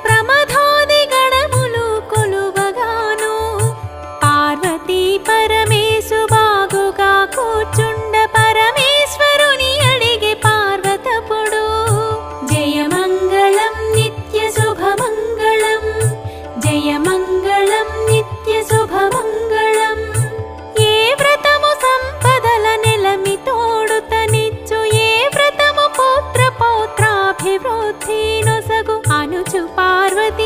ప్రమథాది గణములు కొలువగాను పార్వతీ పరమేశు బాగుగా కూర్చుండ పరమేశ్వరుని అడిగే పార్వతపుడు జయమంగళం నిత్య శుభమంగళం జయమంగళం నిత్య శుభమంగళం ఏ వ్రతము సంపదల నెలమి తోడుతనిచ్చు ఏ వ్రతము పుత్ర పౌత్రాభివృద్ధి నొసగు అనుచు పార్వతీ